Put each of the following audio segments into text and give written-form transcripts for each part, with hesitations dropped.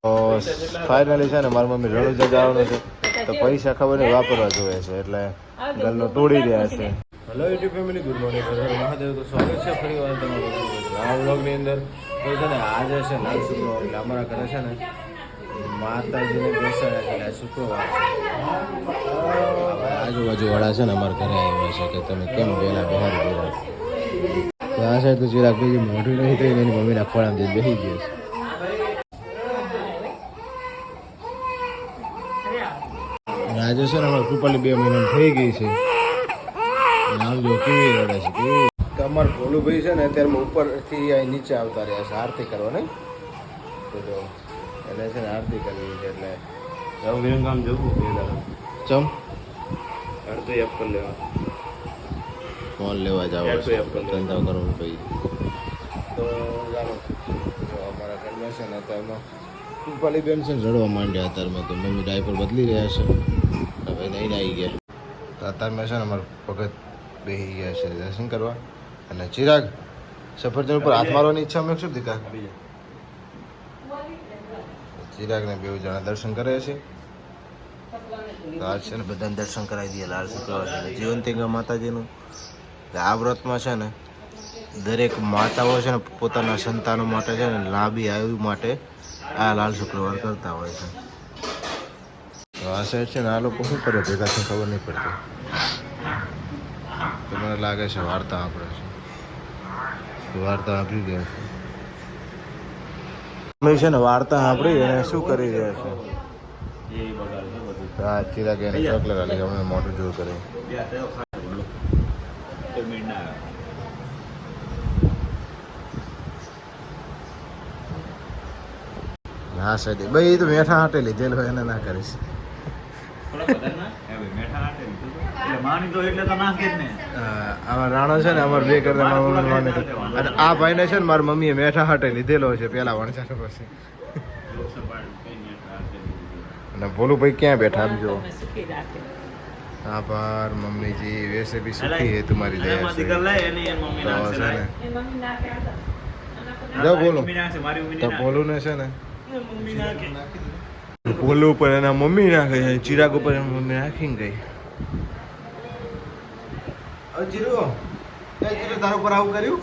તો ફાઇનલી છે ને મારી મમ્મી રણુજા જવાનું છે તો પૈસા ખબર નહીં વાપરવા જોઈએ છે એટલે ગલ્લો તોડી રહ્યા છે. Hello YouTube family, good morning. Mahadev તો સ્વાગત છે ફરી વાર તમારું આ વ્લોગની અંદર. તો છે ને આજે છે લાલ શુક્રવાર એટલે અમારા ઘરે છે ને માતાજીને બેસાડ્યા છે એટલે શુક્રવાર છે. આજુબાજુવાળા છે ને અમારા ઘરે આવ્યા છે કે તમે કેમ વહેલા બિહારી દીધા. તો આ સાઈડ તો ચિરાગ ભાઈ મોઢું નહીં થઈ એની મમ્મીના ખોળામાં જઈને બેસી ગયો છે. આજે છે ને અમારે કૃપાલી 2 મહિના થઈ ગઈ છે. આવજો કેવી રડે છે કેવી. તો અમારા ભોલુભાઈ છે ને અત્યારે ઉપરથી અહીં નીચે આવતા રહ્યા છે આરતી કરવા નહીં. તો જો એટલે છે ને આરતી કરવી છે એટલે ગામ જવું ચમ આરતી એપલ લેવા ફોન લેવા જાવ ધંધા કરવું ભાઈ. તો ચાલો અમારા ઘરમાં છે ને અત્યારમાં કૃપાલી બેન છે ને રડવા માંડ્યા અત્યારમાં. તો મમ્મી ડાયપર બદલી રહ્યા છે હવે નહીં આવી ગયા. તો અત્યારમાં છે ને અમારા ભગત બેસી ગયા છે દર્શન કરવા. અને ચિરાગ સફરજન ઉપર હાથ મારવાની ઈચ્છા મેં શું દીકા ચિરાગને 2 જણા દર્શન કરે છે. તો આજ છે ને બધાને દર્શન કરાવી દઈએ લાલ શુક્રવાર એટલે જીવંતિકા માતાજીનું. આ વ્રતમાં છે ને દરેક માતાઓ છે ને પોતાના સંતાનો માટે છે ને લાંબી આયુ માટે આ લાલ શુક્રવાર કરતા હોય છે. તો આ સાઈડ છે ને આ લોકો શું કરે ભેગા છે ખબર નહીં પડતી. તો મને લાગે છે વાર્તા આપણે છે વાર્તા સાંભળી ગયા છે. અમે છે ને વાર્તા સાંભળી અને શું કરી રહ્યા છે. હા ચિરાગ એને ચોકલેટ આલી અમે મોટું જોર કરે. હા સાહેબ ભાઈ તો મેઠા હાટે લીધેલ હોય એને ના કરીશ. આમાં રાણો છે ને અમારે 2 કરતા અને આ ભાઈને છે ને મારી મમ્મીએ મેઠા હાટે લીધેલો છે પેલા વણસાર પછી. અને ભોલું ભાઈ ક્યાં બેઠા આમ જો. આભાર મમ્મીજી વૈસે भी सुखी है तुम्हारी दया से. જો બોલો તો બોલું ને છે ને ભોલું ઉપર એના મમ્મી નાખે છે ચિરાગ ઉપર એના મમ્મી નાખીને ગઈ. જીરો તારા ઉપર આવું કર્યું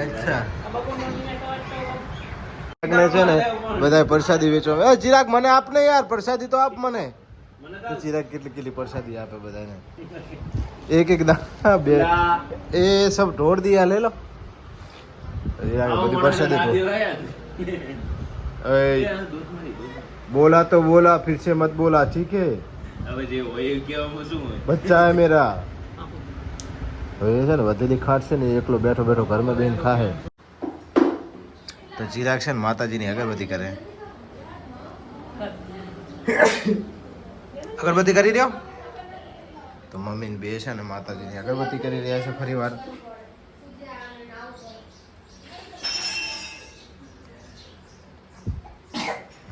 અચ્છા છે ને બધા પ્રસાદી વેચવા. ચિરાગ મને આપ ને યાર પ્રસાદી તો આપ મને. ચિરાગ કેટલી પ્રસાદી આપે બધાને એક દા 2 એ સબ ઢોળ દિયા લે લો. બધી પ્રસાદી બોલા તો બોલા फिर से मत बोला ठीक है. હવે જે હોય કેવામાં શું હોય બચ્ચા હે મેરા. હવે છે ને વધેલી ખાટ છે ને એકલો બેઠો બેઠો ઘરમાં બેન ખાહે. તો ચિરાગ છે ને માતાજીની અગરબત્તી કરે. અગરબત્તી કરી રહ્યો તો મમ્મી ને 2 છે ને માતાજીની અગરબત્તી કરી રહ્યા છે ફરી વાર.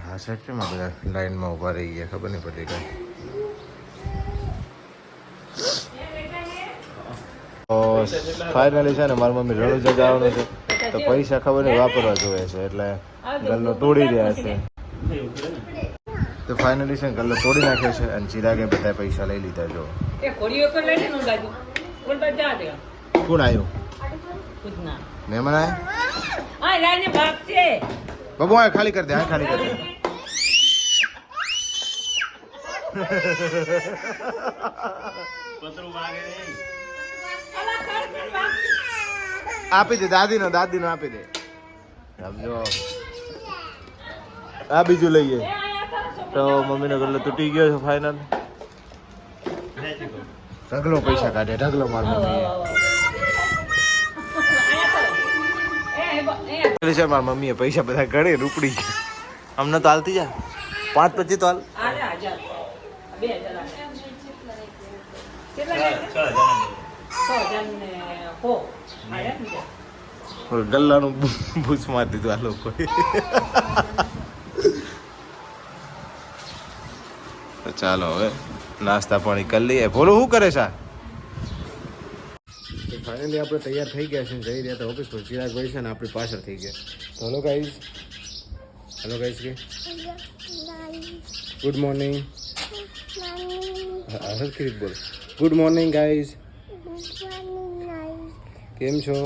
હા સાહેબ છે બધા લાઈનમાં ઊભા રહી ગયા ખબર નહીં પડતી કઈ. તો ફાઇનલી છે ને મારી મમ્મી રણુજા જવાનું છે તો પૈસા ખબર નહીં વાપરવા જોઈએ છે એટલે ગલ્લો તોડી રહ્યા છે. તો ફાઇનલી છે ને ગલ્લો તોડી નાખ્યો છે અને ચિરાગે બધા પૈસા લઈ લીધા. જો કોણ આવ્યું મહેમાન આવ્યા બાબુ આ ખાલી કરી દે આ ખાલી કરી દે. આપી દે દાદી નો આપી દે. સમજો આ બીજું લઈએ. તો મમ્મીનો ગલ્લો તૂટી ગયો છે ફાઇનલ. ઢગલો પૈસા કાઢે ઢગલો માર મમ્મી. મારા મમ્મીએ પૈસા બધા ગળે રૂપડી ગયા. અમને તો હાલતી જા 5-25 તો હાલ. ગલ્લાનું ભૂસ મારી દીધું આ લોકો. તો ચાલો હવે નાસ્તા પાણી કરી લઈએ. ભોલું શું કરે છે? ફાઇનલી આપણે તૈયાર થઈ ગયા છે જઈ રહ્યા તો ઓફિસ પર. ચિરાગભાઈ છે ને આપણી પાછળ થઈ ગયા. તો હેલો ગાઈઝ કે ગુડ મોર્નિંગ. હરખી બોલ. Good morning guys. કેમ છો?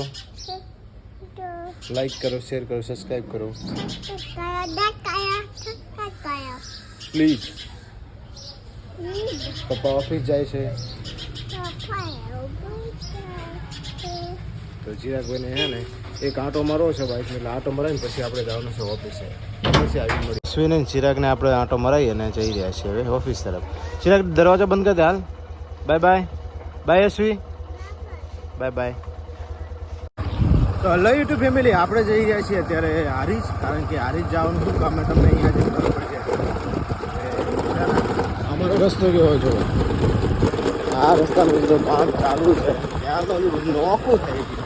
લાઈક કરો, શેર કરો, સબસ્ક્રાઈબ કરો પ્લીઝ. પપ્પા ઓફિસ જાય છે તો ચિરાગભાઈને છે ને એક આંટો મારવો છે બાઈક, એટલે આંટો મરાવીને પછી આપણે જવાનું છે ઓફિસે. પછી આવી મળી અશ્વિને ચિરાગને આપણે આંટો મરાવી અને જઈ રહ્યા છીએ હવે ઓફિસ તરફ. ચિરાગ દરવાજો બંધ કરી દે હાલ. Bye bye. Bye Ashvi. Bye bye. તો હલો યુટ્યુબ ફેમિલી, આપણે જઈ રહ્યા છીએ અત્યારે હારીજ, કારણ કે હારીજ જવાનું શું કામ તમને અહીંયા જ ખબર પડશે. અમારો રસ્તો કેવો જો, આ રસ્તાનું બધું કામ ચાલુ છે. ત્યાં તો નોખું થઈ ગયું,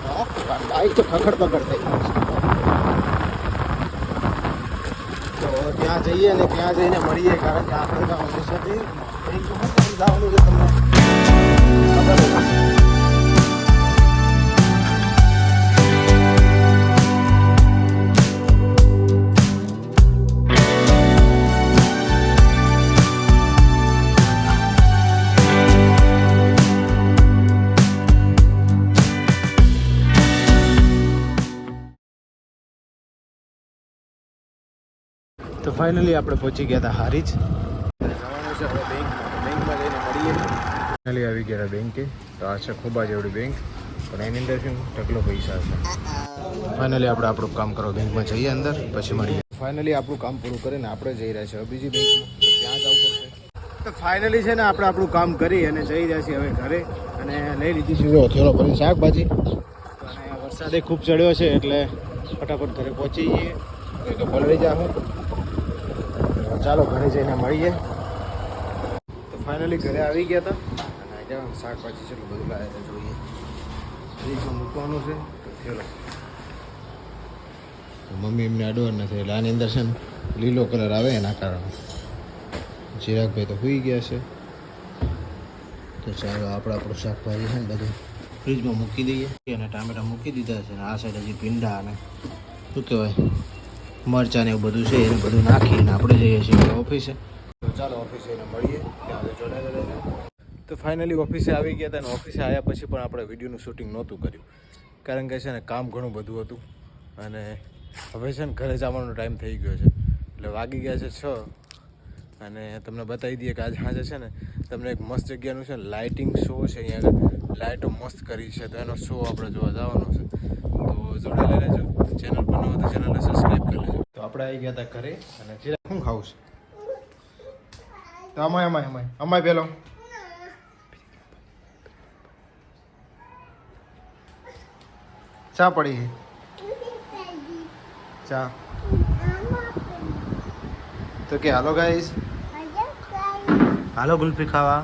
બાઈક તો ખખડ પકડ થઈ ગયું. તો ત્યાં જઈએ ને ત્યાં જઈને મળીએ, કારણ કે આપણે જવાનું છે જવાનું છે તમને ખબર છે. તો ફાઇનલી આપણે પહોંચી ગયા હતા હારીજ. જવાનું છે હવે બેંકમાં જઈને મળીએ. ફાઇનલી આવી ગયા હતા બેંકે. તો આ છે ખૂબ જ એવડી બેંક, પણ એની અંદર શું ઢગલો પૈસા છે. ફાઇનલી આપણે આપણું કામ કરો, બેંકમાં જઈએ અંદર પછી મળીએ. ફાઇનલી આપણું કામ પૂરું કરીને આપણે જઈ રહ્યા છીએ બીજી બેંકમાં, તો ત્યાં જવું પડશે. તો ફાઇનલી છે ને આપણે આપણું કામ કરી અને જઈ રહ્યા છીએ હવે ઘરે. અને લઈ લીધી છે થેલો ભરીને શાકભાજી. અને વરસાદે ખૂબ ચડ્યો છે એટલે ફટાફટ ઘરે પહોંચી જઈએ, તો પલળી જાઉં. ચાલો ઘરે જઈને મળીએ. તો ફાઇનલી ઘરે આવી ગયા હતા અને કેવા શાકભાજી છે એટલું બધું લાવ્યા જોઈએ. ફ્રીજમાં મૂકવાનું છે તો થેલો. મમ્મી એમને અડવા નથી એટલે આની અંદર છે ને લીલો કલર આવે એના કારણે. ચિરાગભાઈ તો સૂઈ ગયા છે. તો ચાલો આપણું શાકભાજી છે ને બધું ફ્રીજમાં મૂકી દઈએ. અને ટામેટા મૂકી દીધા છે. અને આ સાઈડ હજી ભીંડા અને શું કહેવાય મરચાં ને એવું બધું છે, એને બધું નાખીને આપણે જઈએ છીએ ઓફિસે. તો ચાલો ઓફિસે એને મળીએ, ત્યાં જોડાયેલા રહેજો. તો ફાઇનલી ઓફિસે આવી ગયા હતા. અને ઓફિસે આવ્યા પછી પણ આપણે વિડીયોનું શૂટિંગ નહોતું કર્યું, કારણ કે છે ને કામ ઘણું બધું હતું. અને હવે છે ને ઘરે જવાનો ટાઈમ થઈ ગયો છે, એટલે વાગી ગયા છે 6. અને તમને બતાવી દઈએ કે આજે સાંજે છે ને તમને એક મસ્ત જગ્યાનું છે ને લાઇટિંગ શો છે. અહીંયા આગળ લાઇટો મસ્ત કરી છે, તો એનો શો આપણે જોવા જવાનો છે. તો જોડાયેલા રહેજો. ચેનલ પર ન હોય તો ચેનલને સબસ્ક્રાઈબ કરી લેજો. તો આપણે આવી ગયા હતા ઘરે. અને ચિરાગ શું ખાવું છે? તો અમાય પેલો ચા પડી છે. ચા તો કે હાલો ગાઈસ, હાલો ગુલ્ફી ખાવા.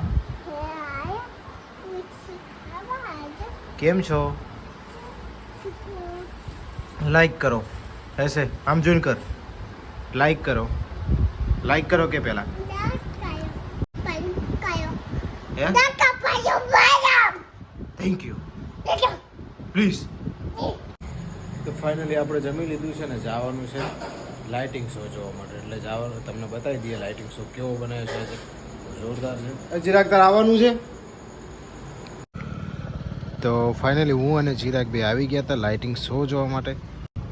કેમ છો? લાઈક કરો. ऐसे આમ જોઈને કર. લાઈક કરો કે પહેલા થેન્ક યુ પ્લીઝ. તો ફાઇનલી આપણે જમી લીધું છે ને જવાનું છે લાઇટિંગ શો જોવા માટે. એટલે જવાનું તમને બતાવી દઈએ લાઇટિંગ શો કેવો બનાવ્યો છે. જોરદાર છે. ચિરાગ તાર આવવાનું છે. તો ફાઇનલી હું અને ચિરાગ બે આવી ગયા હતા લાઇટિંગ શો જોવા માટે.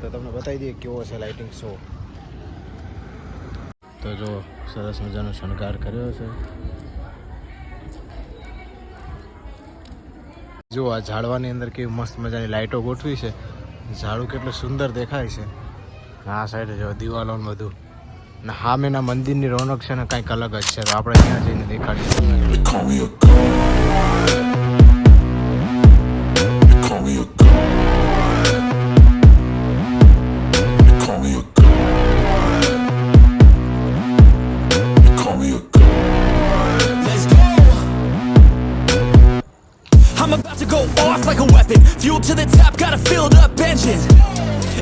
તો તમને બતાવી દઈએ કેવો છે લાઇટિંગ શો. તો જો સરસ મજાનો શણગાર કર્યો છે. જો આ ઝાડવાની અંદર કેવી મસ્ત મજાની લાઇટો ગોઠવી છે. ઝાડું કેટલું સુંદર દેખાય છે. આ સાઈડે જો દિવાલો ને બધું. ને સામેના મંદિરની રોનક છે ને કંઈક અલગ જ છે. તો આપણે ત્યાં જઈને દેખાડીશું. Fuel to the top, got a filled up engine.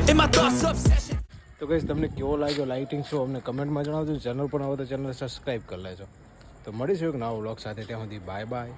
In my thoughts obsession. તો ગાઈસ તમને કેવો લાગ્યો લાઇટિંગ શો અમને કમેન્ટમાં જણાવજો. ચેનલ પર આવો તો ચેનલ સબસ્ક્રાઈબ કરી લેજો. તો મળીશું એક નવા વ્લોગ સાથે. ત્યાં સુધી બાય બાય.